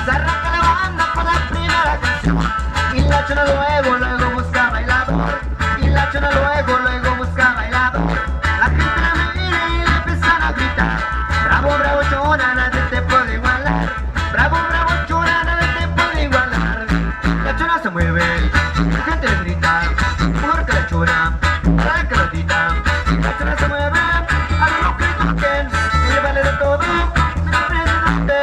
Se arranca la banda con la primera canción. Y la chona luego busca bailador. Y la chona luego busca bailador. La gente la mira y le empiezan a gritar: bravo, bravo chona, nadie te puede igualar. Bravo, bravo chona, nadie te puede igualar. La chona se mueve, la gente le grita: mejor que la chona, para que lo grita. La chona se mueve, a lo que toquen, ella vale de todo, me aprende.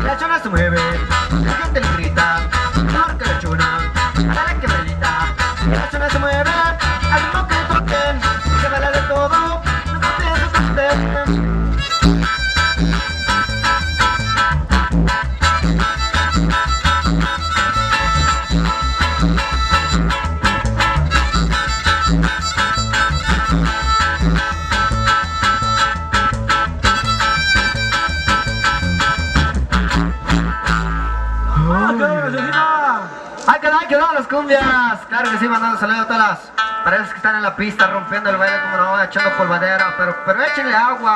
La chona se mueve, la gente le grita: mejor que la chona, para que bailita. La chona se mueve, al ritmo que le toquen, se baila de todo, no se asusten. Hay que dar las cumbias. Claro que sí, mandando saludos a todas las parejas que están en la pista rompiendo el baile como no, echando polvadera, pero échenle agua.